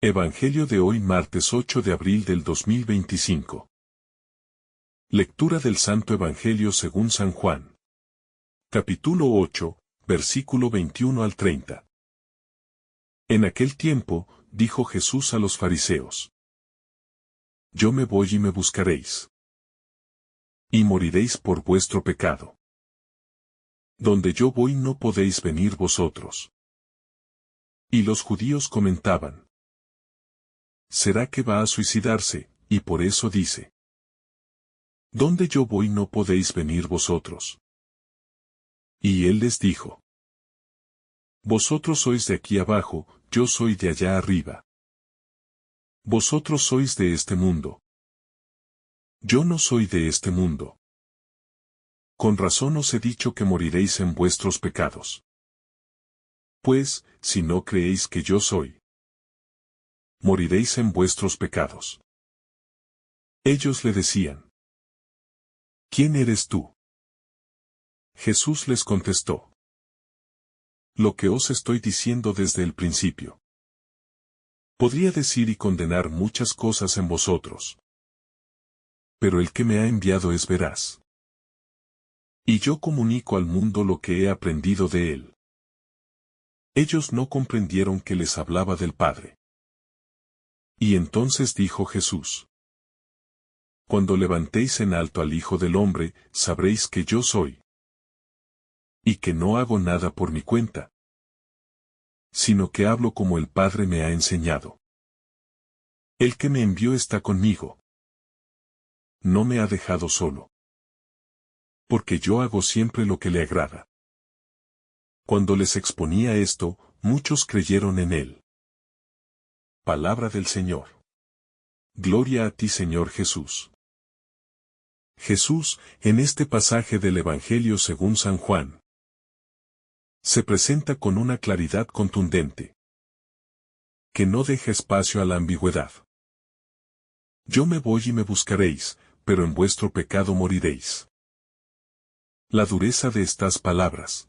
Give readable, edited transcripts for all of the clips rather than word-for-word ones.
Evangelio de hoy martes 8 de abril del 2025. Lectura del Santo Evangelio según San Juan. Capítulo 8, versículo 21 al 30. En aquel tiempo, dijo Jesús a los fariseos: Yo me voy y me buscaréis. Y moriréis por vuestro pecado. Donde yo voy no podéis venir vosotros. Y los judíos comentaban: ¿Será que va a suicidarse, y por eso dice: Donde yo voy no podéis venir vosotros? Y él les dijo: Vosotros sois de aquí abajo, yo soy de allá arriba. Vosotros sois de este mundo. Yo no soy de este mundo. Con razón os he dicho que moriréis en vuestros pecados. Pues, si no creéis que yo soy, moriréis en vuestros pecados. Ellos le decían: ¿Quién eres tú? Jesús les contestó: Lo que os estoy diciendo desde el principio. Podría decir y condenar muchas cosas en vosotros. Pero el que me ha enviado es veraz. Y yo comunico al mundo lo que he aprendido de él. Ellos no comprendieron que les hablaba del Padre. Y entonces dijo Jesús: Cuando levantéis en alto al Hijo del Hombre, sabréis que yo soy. Y que no hago nada por mi cuenta, sino que hablo como el Padre me ha enseñado. El que me envió está conmigo. No me ha dejado solo. Porque yo hago siempre lo que le agrada. Cuando les exponía esto, muchos creyeron en él. Palabra del Señor. Gloria a ti, Señor Jesús. Jesús, en este pasaje del Evangelio según San Juan, se presenta con una claridad contundente, que no deja espacio a la ambigüedad. Yo me voy y me buscaréis, pero en vuestro pecado moriréis. La dureza de estas palabras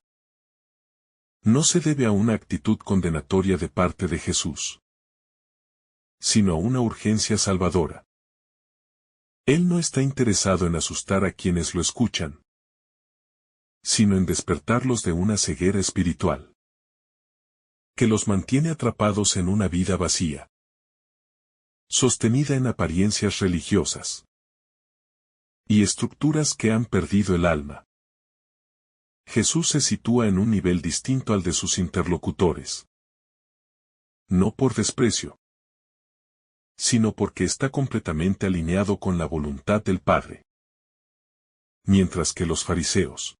no se debe a una actitud condenatoria de parte de Jesús, sino a una urgencia salvadora. Él no está interesado en asustar a quienes lo escuchan, sino en despertarlos de una ceguera espiritual, que los mantiene atrapados en una vida vacía, sostenida en apariencias religiosas y estructuras que han perdido el alma. Jesús se sitúa en un nivel distinto al de sus interlocutores. No por desprecio, sino porque está completamente alineado con la voluntad del Padre. Mientras que los fariseos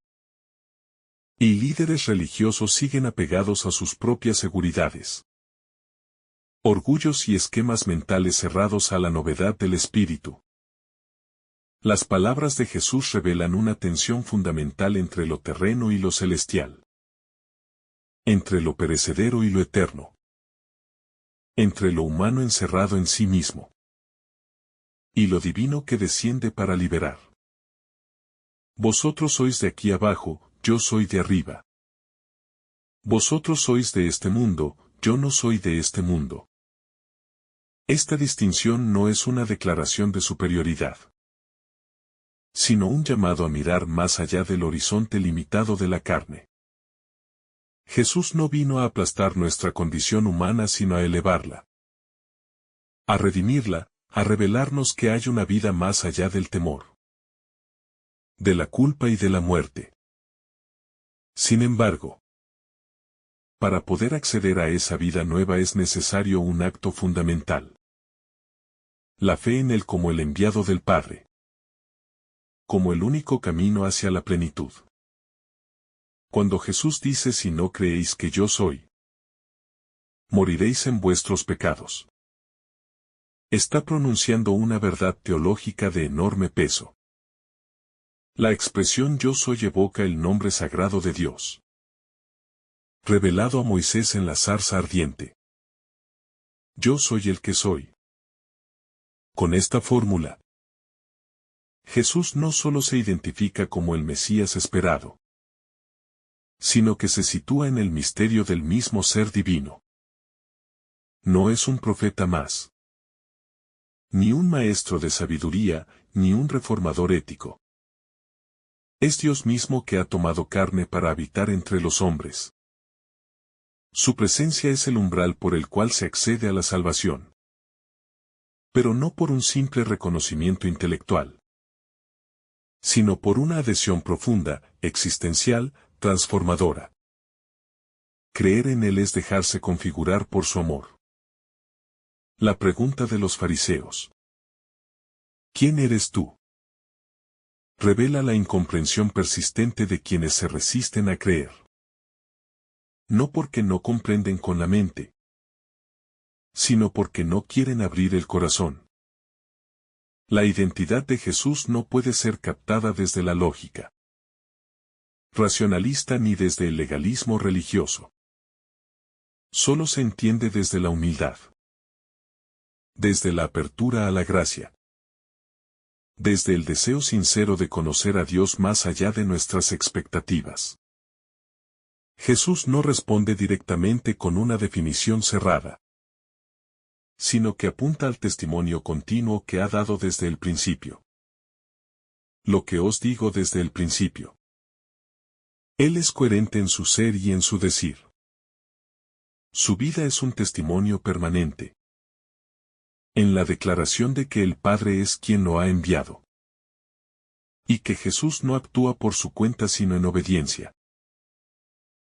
y líderes religiosos siguen apegados a sus propias seguridades, orgullos y esquemas mentales cerrados a la novedad del Espíritu. Las palabras de Jesús revelan una tensión fundamental entre lo terreno y lo celestial, entre lo perecedero y lo eterno, entre lo humano encerrado en sí mismo y lo divino que desciende para liberar. Vosotros sois de aquí abajo, yo soy de arriba. Vosotros sois de este mundo, yo no soy de este mundo. Esta distinción no es una declaración de superioridad, sino un llamado a mirar más allá del horizonte limitado de la carne. Jesús no vino a aplastar nuestra condición humana sino a elevarla, a redimirla, a revelarnos que hay una vida más allá del temor, de la culpa y de la muerte. Sin embargo, para poder acceder a esa vida nueva es necesario un acto fundamental: la fe en Él como el enviado del Padre, como el único camino hacia la plenitud. Cuando Jesús dice: si no creéis que yo soy, moriréis en vuestros pecados, está pronunciando una verdad teológica de enorme peso. La expresión yo soy evoca el nombre sagrado de Dios, revelado a Moisés en la zarza ardiente. Yo soy el que soy. Con esta fórmula, Jesús no solo se identifica como el Mesías esperado, sino que se sitúa en el misterio del mismo ser divino. No es un profeta más, ni un maestro de sabiduría, ni un reformador ético. Es Dios mismo que ha tomado carne para habitar entre los hombres. Su presencia es el umbral por el cual se accede a la salvación. Pero no por un simple reconocimiento intelectual, sino por una adhesión profunda, existencial, transformadora. Creer en Él es dejarse configurar por su amor. La pregunta de los fariseos: ¿quién eres tú?, revela la incomprensión persistente de quienes se resisten a creer. No porque no comprenden con la mente, sino porque no quieren abrir el corazón. La identidad de Jesús no puede ser captada desde la lógica racionalista ni desde el legalismo religioso. Solo se entiende desde la humildad, desde la apertura a la gracia, desde el deseo sincero de conocer a Dios más allá de nuestras expectativas. Jesús no responde directamente con una definición cerrada, sino que apunta al testimonio continuo que ha dado desde el principio. Lo que os digo desde el principio. Él es coherente en su ser y en su decir. Su vida es un testimonio permanente, en la declaración de que el Padre es quien lo ha enviado, y que Jesús no actúa por su cuenta sino en obediencia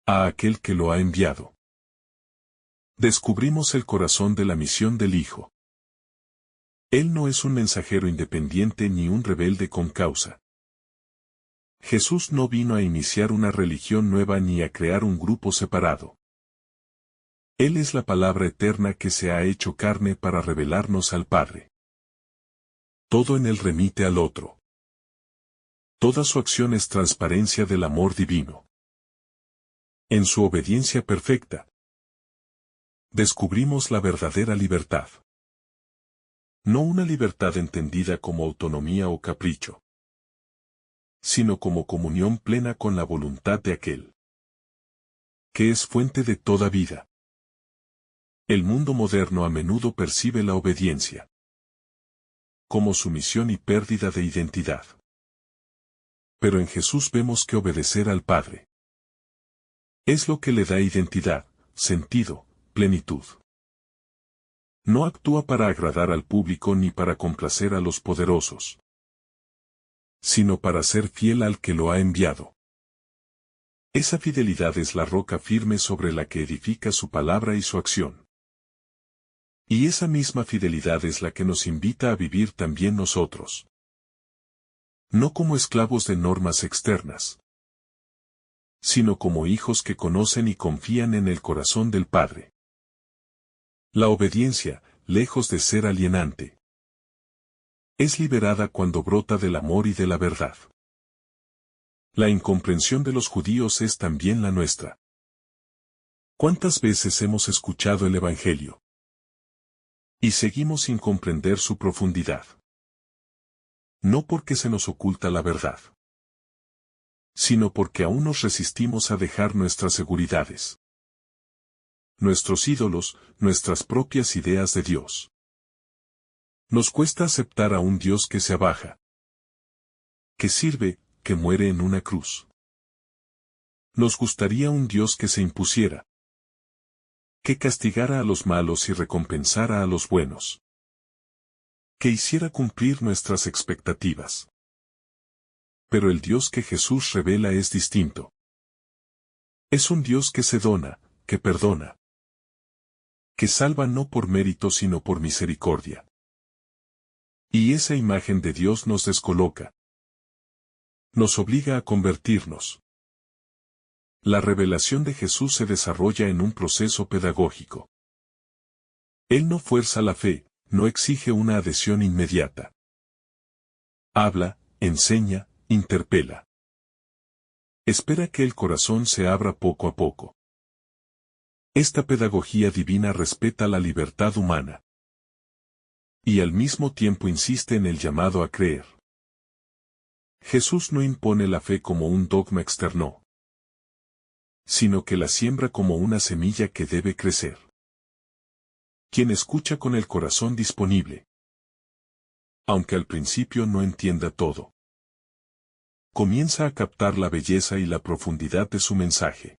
a aquel que lo ha enviado. Descubrimos el corazón de la misión del Hijo. Él no es un mensajero independiente ni un rebelde con causa. Jesús no vino a iniciar una religión nueva ni a crear un grupo separado. Él es la palabra eterna que se ha hecho carne para revelarnos al Padre. Todo en él remite al otro. Toda su acción es transparencia del amor divino. En su obediencia perfecta, descubrimos la verdadera libertad. No una libertad entendida como autonomía o capricho, sino como comunión plena con la voluntad de aquel que es fuente de toda vida. El mundo moderno a menudo percibe la obediencia como sumisión y pérdida de identidad. Pero en Jesús vemos que obedecer al Padre es lo que le da identidad, sentido, plenitud. No actúa para agradar al público ni para complacer a los poderosos, sino para ser fiel al que lo ha enviado. Esa fidelidad es la roca firme sobre la que edifica su palabra y su acción. Y esa misma fidelidad es la que nos invita a vivir también nosotros. No como esclavos de normas externas, sino como hijos que conocen y confían en el corazón del Padre. La obediencia, lejos de ser alienante, es liberada cuando brota del amor y de la verdad. La incomprensión de los judíos es también la nuestra. ¿Cuántas veces hemos escuchado el Evangelio y seguimos sin comprender su profundidad? No porque se nos oculta la verdad, sino porque aún nos resistimos a dejar nuestras seguridades, nuestros ídolos, nuestras propias ideas de Dios. Nos cuesta aceptar a un Dios que se abaja, que sirve, que muere en una cruz. Nos gustaría un Dios que se impusiera, que castigara a los malos y recompensara a los buenos, que hiciera cumplir nuestras expectativas. Pero el Dios que Jesús revela es distinto. Es un Dios que se dona, que perdona, que salva no por mérito sino por misericordia. Y esa imagen de Dios nos descoloca. Nos obliga a convertirnos. La revelación de Jesús se desarrolla en un proceso pedagógico. Él no fuerza la fe, no exige una adhesión inmediata. Habla, enseña, interpela. Espera que el corazón se abra poco a poco. Esta pedagogía divina respeta la libertad humana. Y al mismo tiempo insiste en el llamado a creer. Jesús no impone la fe como un dogma externo, sino que la siembra como una semilla que debe crecer. Quien escucha con el corazón disponible. Aunque al principio no entienda todo, comienza a captar la belleza y la profundidad de su mensaje.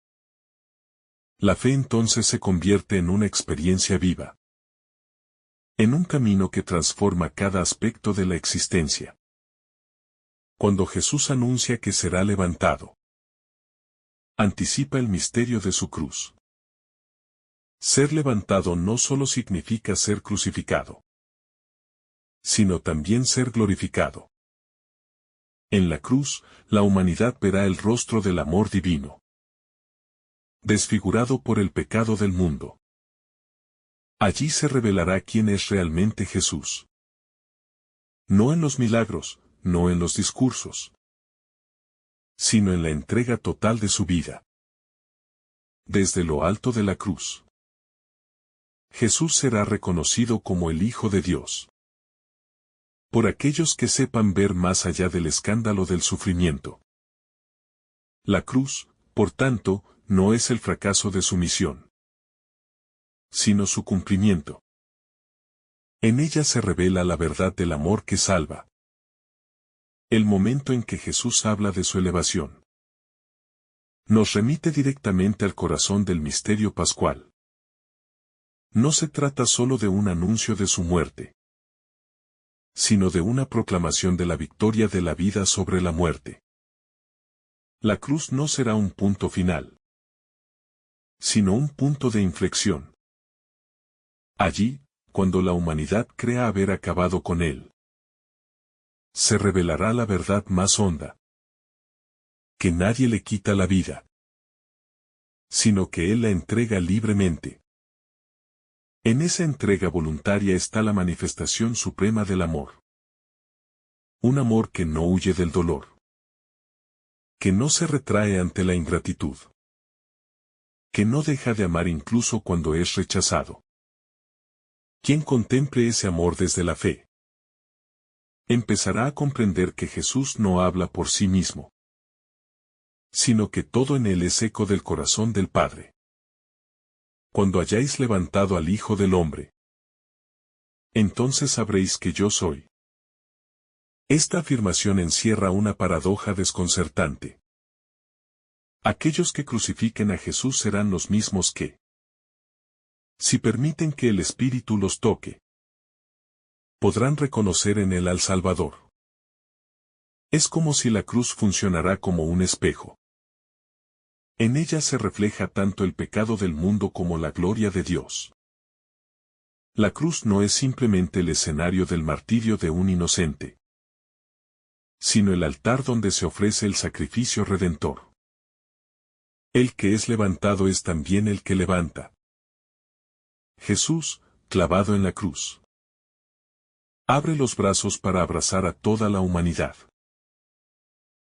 La fe entonces se convierte en una experiencia viva. En un camino que transforma cada aspecto de la existencia. Cuando Jesús anuncia que será levantado, anticipa el misterio de su cruz. Ser levantado no solo significa ser crucificado, sino también ser glorificado. En la cruz, la humanidad verá el rostro del amor divino, desfigurado por el pecado del mundo. Allí se revelará quién es realmente Jesús. No en los milagros, no en los discursos, sino en la entrega total de su vida. Desde lo alto de la cruz, Jesús será reconocido como el Hijo de Dios. Por aquellos que sepan ver más allá del escándalo del sufrimiento. La cruz, por tanto, no es el fracaso de su misión, sino su cumplimiento. En ella se revela la verdad del amor que salva. El momento en que Jesús habla de su elevación nos remite directamente al corazón del misterio pascual. No se trata solo de un anuncio de su muerte, sino de una proclamación de la victoria de la vida sobre la muerte. La cruz no será un punto final, sino un punto de inflexión. Allí, cuando la humanidad crea haber acabado con él, se revelará la verdad más honda. Que nadie le quita la vida, sino que él la entrega libremente. En esa entrega voluntaria está la manifestación suprema del amor. Un amor que no huye del dolor, que no se retrae ante la ingratitud, que no deja de amar incluso cuando es rechazado. Quien contemple ese amor desde la fe, empezará a comprender que Jesús no habla por sí mismo, sino que todo en él es eco del corazón del Padre. Cuando hayáis levantado al Hijo del Hombre, entonces sabréis que yo soy. Esta afirmación encierra una paradoja desconcertante. Aquellos que crucifiquen a Jesús serán los mismos que, si permiten que el Espíritu los toque, podrán reconocer en él al Salvador. Es como si la cruz funcionara como un espejo. En ella se refleja tanto el pecado del mundo como la gloria de Dios. La cruz no es simplemente el escenario del martirio de un inocente, sino el altar donde se ofrece el sacrificio redentor. El que es levantado es también el que levanta. Jesús, clavado en la cruz, abre los brazos para abrazar a toda la humanidad.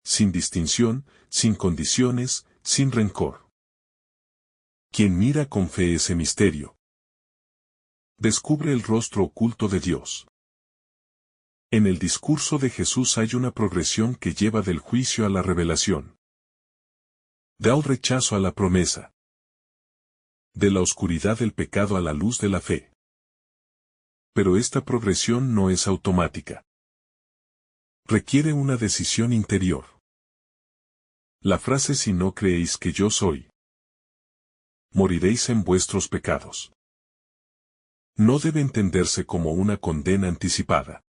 Sin distinción, sin condiciones, sin rencor. Quien mira con fe ese misterio, descubre el rostro oculto de Dios. En el discurso de Jesús hay una progresión que lleva del juicio a la revelación, del rechazo a la promesa, de la oscuridad del pecado a la luz de la fe. Pero esta progresión no es automática. Requiere una decisión interior. La frase si no creéis que yo soy, moriréis en vuestros pecados, no debe entenderse como una condena anticipada,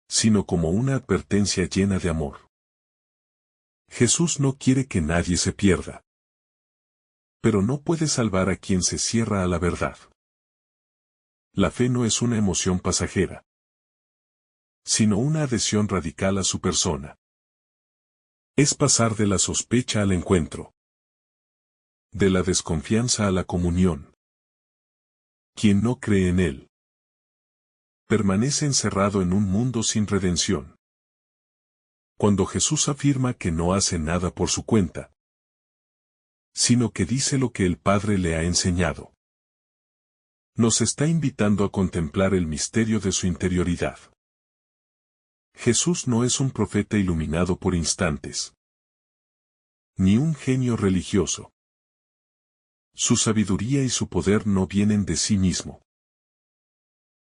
sino como una advertencia llena de amor. Jesús no quiere que nadie se pierda, pero no puede salvar a quien se cierra a la verdad. La fe no es una emoción pasajera, sino una adhesión radical a su persona. Es pasar de la sospecha al encuentro, de la desconfianza a la comunión. Quien no cree en él, permanece encerrado en un mundo sin redención. Cuando Jesús afirma que no hace nada por su cuenta, sino que dice lo que el Padre le ha enseñado, nos está invitando a contemplar el misterio de su interioridad. Jesús no es un profeta iluminado por instantes, ni un genio religioso. Su sabiduría y su poder no vienen de sí mismo,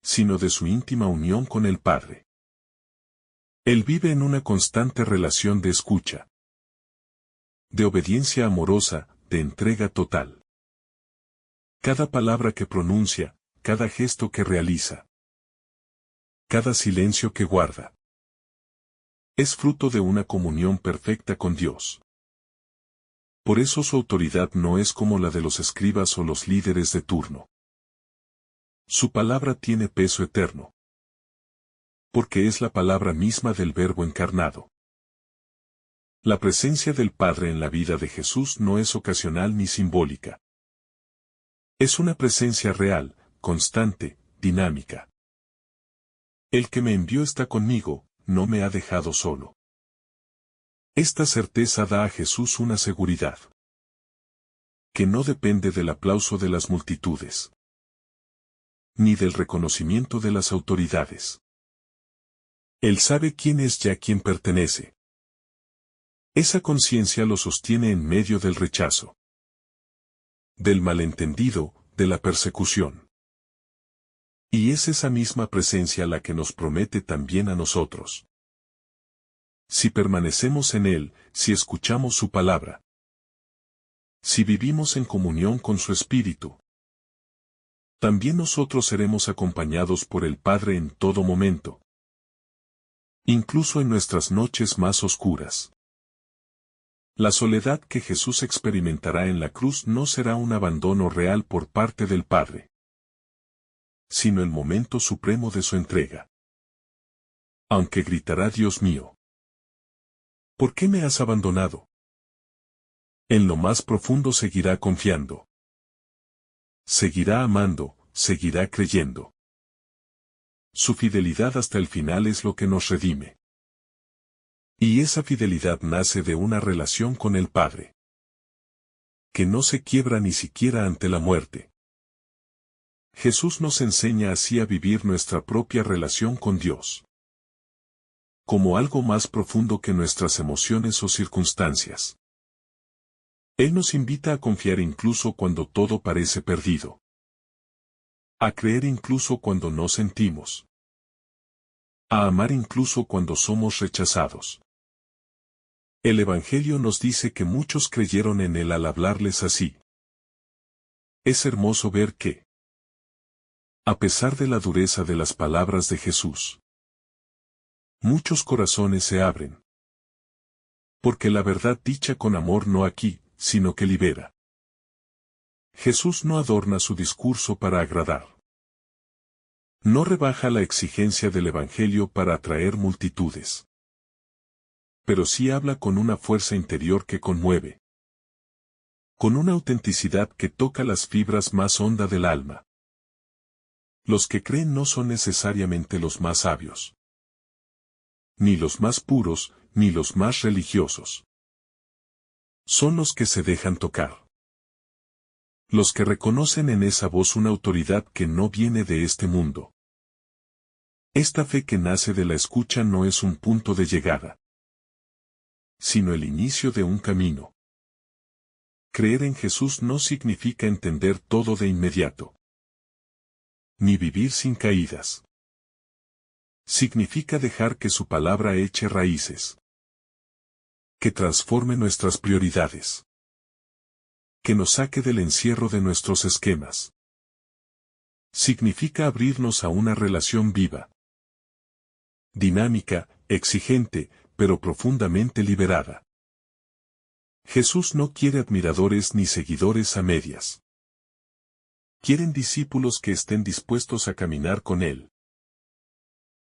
sino de su íntima unión con el Padre. Él vive en una constante relación de escucha, de obediencia amorosa, de entrega total. Cada palabra que pronuncia, cada gesto que realiza, cada silencio que guarda, es fruto de una comunión perfecta con Dios. Por eso su autoridad no es como la de los escribas o los líderes de turno. Su palabra tiene peso eterno, porque es la palabra misma del Verbo encarnado. La presencia del Padre en la vida de Jesús no es ocasional ni simbólica. Es una presencia real, constante, dinámica. El que me envió está conmigo, no me ha dejado solo. Esta certeza da a Jesús una seguridad que no depende del aplauso de las multitudes, ni del reconocimiento de las autoridades. Él sabe quién es y a quién pertenece. Esa conciencia lo sostiene en medio del rechazo, del malentendido, de la persecución. Y es esa misma presencia la que nos promete también a nosotros. Si permanecemos en Él, si escuchamos su palabra, si vivimos en comunión con su Espíritu, también nosotros seremos acompañados por el Padre en todo momento, incluso en nuestras noches más oscuras. La soledad que Jesús experimentará en la cruz no será un abandono real por parte del Padre, sino el momento supremo de su entrega. Aunque gritará: Dios mío, ¿por qué me has abandonado? En lo más profundo seguirá confiando. Seguirá amando, seguirá creyendo. Su fidelidad hasta el final es lo que nos redime. Y esa fidelidad nace de una relación con el Padre, que no se quiebra ni siquiera ante la muerte. Jesús nos enseña así a vivir nuestra propia relación con Dios, como algo más profundo que nuestras emociones o circunstancias. Él nos invita a confiar incluso cuando todo parece perdido, a creer incluso cuando no sentimos, a amar incluso cuando somos rechazados. El Evangelio nos dice que muchos creyeron en Él al hablarles así. Es hermoso ver que, a pesar de la dureza de las palabras de Jesús, muchos corazones se abren. Porque la verdad dicha con amor no aquí, sino que libera. Jesús no adorna su discurso para agradar. No rebaja la exigencia del Evangelio para atraer multitudes. Pero sí habla con una fuerza interior que conmueve. Con una autenticidad que toca las fibras más hondas del alma. Los que creen no son necesariamente los más sabios, ni los más puros, ni los más religiosos. Son los que se dejan tocar. Los que reconocen en esa voz una autoridad que no viene de este mundo. Esta fe que nace de la escucha no es un punto de llegada, sino el inicio de un camino. Creer en Jesús no significa entender todo de inmediato, ni vivir sin caídas. Significa dejar que su palabra eche raíces, que transforme nuestras prioridades, que nos saque del encierro de nuestros esquemas. Significa abrirnos a una relación viva, dinámica, exigente, pero profundamente liberada. Jesús no quiere admiradores ni seguidores a medias. Quieren discípulos que estén dispuestos a caminar con Él,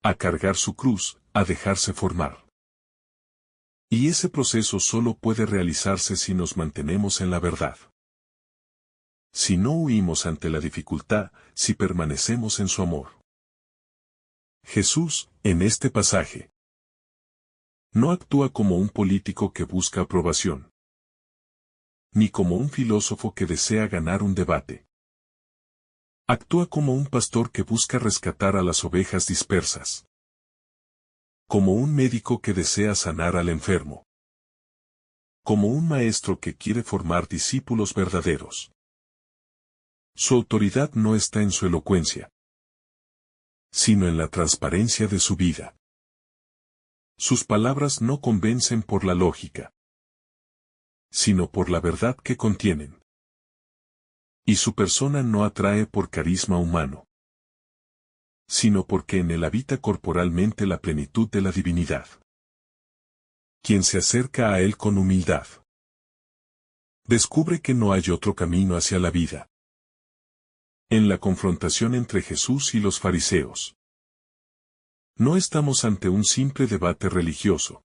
a cargar su cruz, a dejarse formar. Y ese proceso solo puede realizarse si nos mantenemos en la verdad. Si no huimos ante la dificultad, si permanecemos en su amor. Jesús, en este pasaje, no actúa como un político que busca aprobación, ni como un filósofo que desea ganar un debate. Actúa como un pastor que busca rescatar a las ovejas dispersas, como un médico que desea sanar al enfermo, como un maestro que quiere formar discípulos verdaderos. Su autoridad no está en su elocuencia, sino en la transparencia de su vida. Sus palabras no convencen por la lógica, sino por la verdad que contienen. Y su persona no atrae por carisma humano, sino porque en él habita corporalmente la plenitud de la divinidad. Quien se acerca a él con humildad, descubre que no hay otro camino hacia la vida. En la confrontación entre Jesús y los fariseos, no estamos ante un simple debate religioso,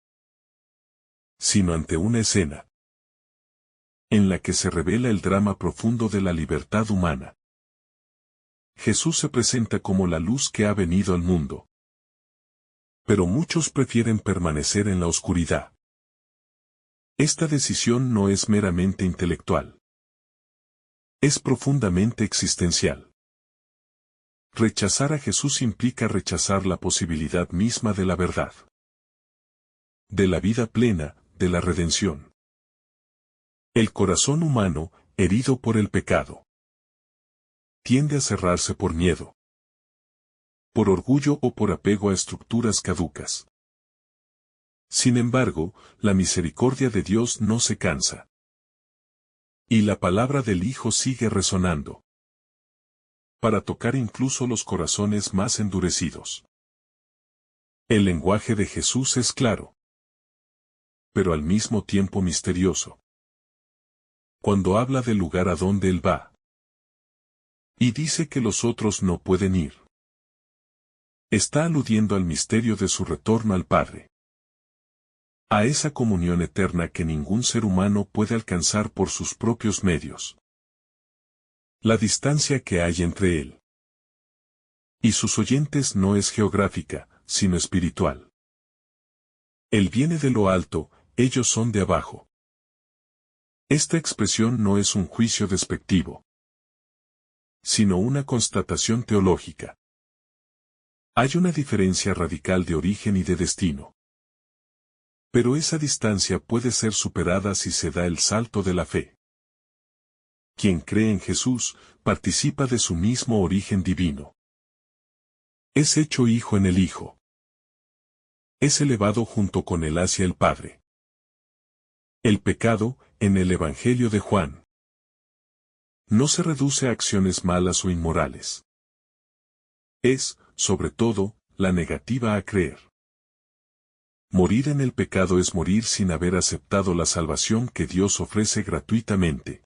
sino ante una escena en la que se revela el drama profundo de la libertad humana. Jesús se presenta como la luz que ha venido al mundo, pero muchos prefieren permanecer en la oscuridad. Esta decisión no es meramente intelectual, es profundamente existencial. Rechazar a Jesús implica rechazar la posibilidad misma de la verdad, de la vida plena, de la redención. El corazón humano, herido por el pecado, tiende a cerrarse por miedo, por orgullo o por apego a estructuras caducas. Sin embargo, la misericordia de Dios no se cansa. Y la palabra del Hijo sigue resonando, para tocar incluso los corazones más endurecidos. El lenguaje de Jesús es claro, pero al mismo tiempo misterioso. Cuando habla del lugar a donde Él va, y dice que los otros no pueden ir, está aludiendo al misterio de su retorno al Padre, a esa comunión eterna que ningún ser humano puede alcanzar por sus propios medios. La distancia que hay entre Él y sus oyentes no es geográfica, sino espiritual. Él viene de lo alto, ellos son de abajo. Esta expresión no es un juicio despectivo, sino una constatación teológica. Hay una diferencia radical de origen y de destino. Pero esa distancia puede ser superada si se da el salto de la fe. Quien cree en Jesús, participa de su mismo origen divino. Es hecho hijo en el Hijo. Es elevado junto con él hacia el Padre. El pecado, en el Evangelio de Juan, no se reduce a acciones malas o inmorales. Es, sobre todo, la negativa a creer. Morir en el pecado es morir sin haber aceptado la salvación que Dios ofrece gratuitamente.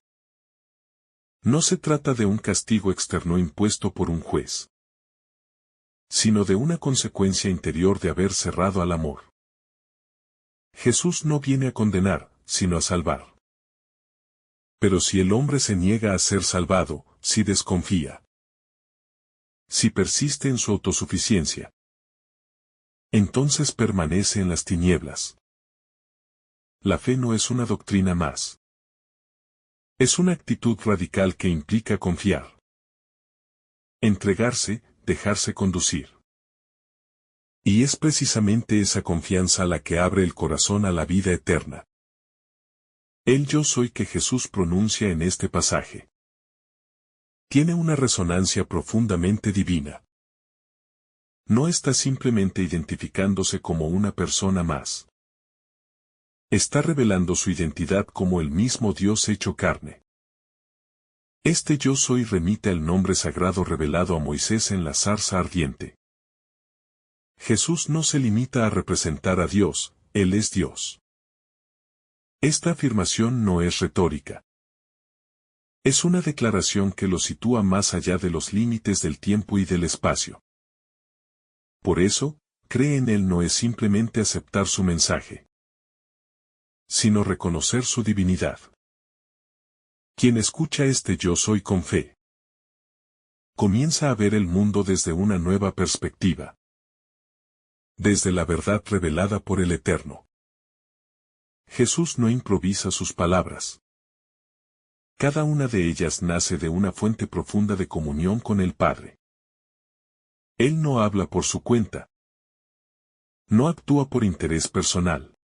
No se trata de un castigo externo impuesto por un juez, sino de una consecuencia interior de haber cerrado al amor. Jesús no viene a condenar, sino a salvar. Pero si el hombre se niega a ser salvado, si desconfía, si persiste en su autosuficiencia, entonces permanece en las tinieblas. La fe no es una doctrina más. Es una actitud radical que implica confiar. Entregarse, dejarse conducir. Y es precisamente esa confianza la que abre el corazón a la vida eterna. El yo soy que Jesús pronuncia en este pasaje tiene una resonancia profundamente divina. No está simplemente identificándose como una persona más. Está revelando su identidad como el mismo Dios hecho carne. Este yo soy remite al nombre sagrado revelado a Moisés en la zarza ardiente. Jesús no se limita a representar a Dios, Él es Dios. Esta afirmación no es retórica. Es una declaración que lo sitúa más allá de los límites del tiempo y del espacio. Por eso, creer en Él no es simplemente aceptar su mensaje, sino reconocer su divinidad. Quien escucha este yo soy con fe, comienza a ver el mundo desde una nueva perspectiva. Desde la verdad revelada por el Eterno. Jesús no improvisa sus palabras. Cada una de ellas nace de una fuente profunda de comunión con el Padre. Él no habla por su cuenta. No actúa por interés personal.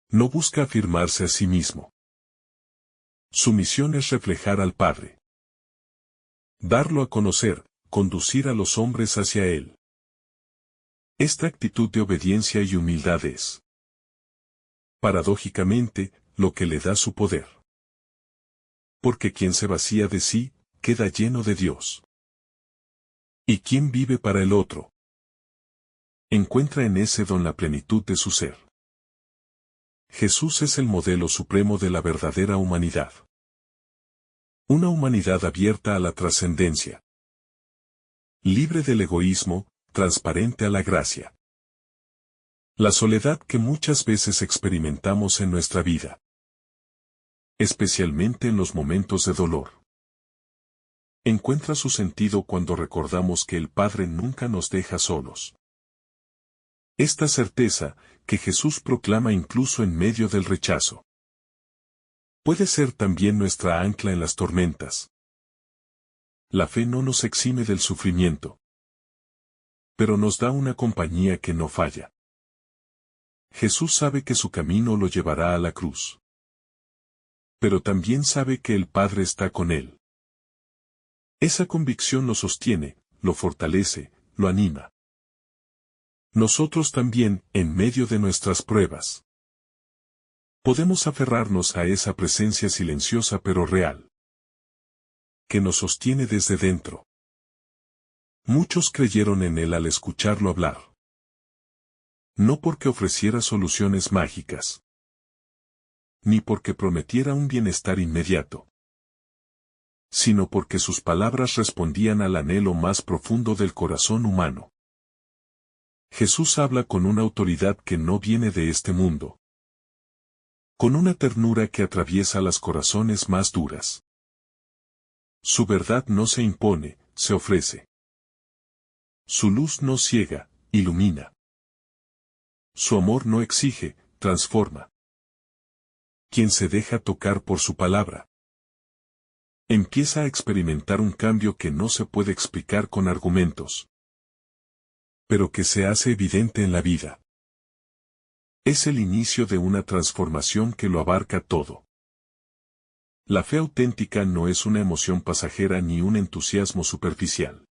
No busca afirmarse a sí mismo. Su misión es reflejar al Padre. darlo a conocer, conducir a los hombres hacia Él. Esta actitud de obediencia y humildad es, paradójicamente, lo que le da su poder. Porque quien se vacía de sí, queda lleno de Dios. ¿Y quien vive para el otro? Encuentra en ese don la plenitud de su ser. Jesús es el modelo supremo de la verdadera humanidad. Una humanidad abierta a la trascendencia. Libre del egoísmo, transparente a la gracia. La soledad que muchas veces experimentamos en nuestra vida. Especialmente en los momentos de dolor. Encuentra su sentido cuando recordamos que el Padre nunca nos deja solos. Esta certeza, que Jesús proclama incluso en medio del rechazo, puede ser también nuestra ancla en las tormentas. La fe no nos exime del sufrimiento, pero nos da una compañía que no falla. Jesús sabe que su camino lo llevará a la cruz, pero también sabe que el Padre está con él. Esa convicción lo sostiene, lo fortalece, lo anima. Nosotros también, en medio de nuestras pruebas, podemos aferrarnos a esa presencia silenciosa pero real, que nos sostiene desde dentro. Muchos creyeron en él al escucharlo hablar. No porque ofreciera soluciones mágicas, ni porque prometiera un bienestar inmediato, sino porque sus palabras respondían al anhelo más profundo del corazón humano. Jesús habla con una autoridad que no viene de este mundo, con una ternura que atraviesa las corazones más duras. Su verdad no se impone, se ofrece. Su luz no ciega, ilumina. Su amor no exige, transforma. Quien se deja tocar por su palabra, empieza a experimentar un cambio que no se puede explicar con argumentos, pero que se hace evidente en la vida. Es el inicio de una transformación que lo abarca todo. La fe auténtica no es una emoción pasajera ni un entusiasmo superficial.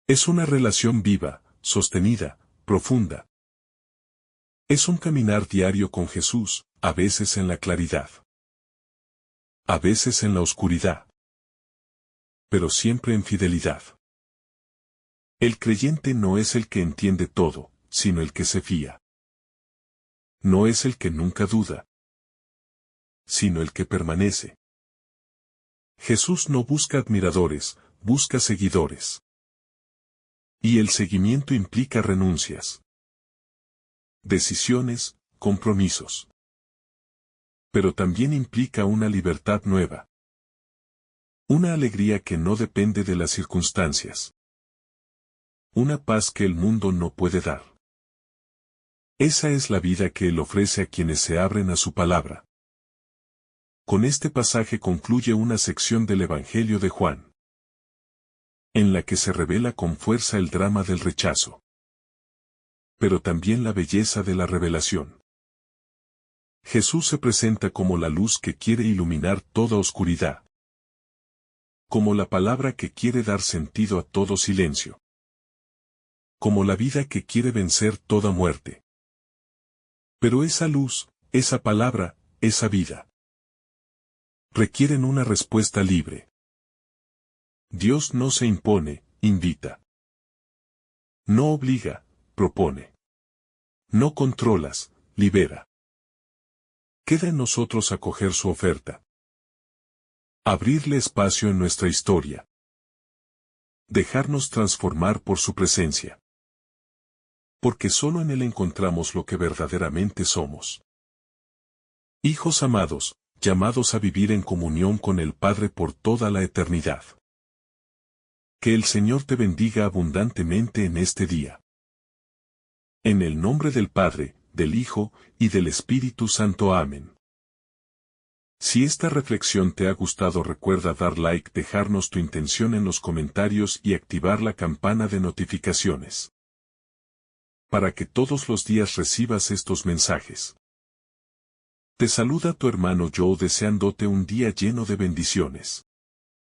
Es una relación viva, sostenida, profunda. Es un caminar diario con Jesús, a veces en la claridad, a veces en la oscuridad, pero siempre en fidelidad. El creyente no es el que entiende todo, sino el que se fía. No es el que nunca duda, sino el que permanece. Jesús no busca admiradores, busca seguidores. Y el seguimiento implica renuncias, decisiones, compromisos. Pero también implica una libertad nueva. Una alegría que no depende de las circunstancias. Una paz que el mundo no puede dar. Esa es la vida que Él ofrece a quienes se abren a su palabra. Con este pasaje concluye una sección del Evangelio de Juan, en la que se revela con fuerza el drama del rechazo, pero también la belleza de la revelación. Jesús se presenta como la luz que quiere iluminar toda oscuridad, como la palabra que quiere dar sentido a todo silencio, como la vida que quiere vencer toda muerte. Pero esa luz, esa palabra, esa vida, requieren una respuesta libre. Dios no se impone, invita. No obliga, propone. No controlas, libera. Queda en nosotros acoger su oferta. Abrirle espacio en nuestra historia. Dejarnos transformar por su presencia. Porque solo en Él encontramos lo que verdaderamente somos. Hijos amados, llamados a vivir en comunión con el Padre por toda la eternidad. Que el Señor te bendiga abundantemente en este día. En el nombre del Padre, del Hijo, y del Espíritu Santo. Amén. Si esta reflexión te ha gustado, recuerda dar like, dejarnos tu intención en los comentarios y activar la campana de notificaciones, para que todos los días recibas estos mensajes. Te saluda tu hermano Joe deseándote un día lleno de bendiciones.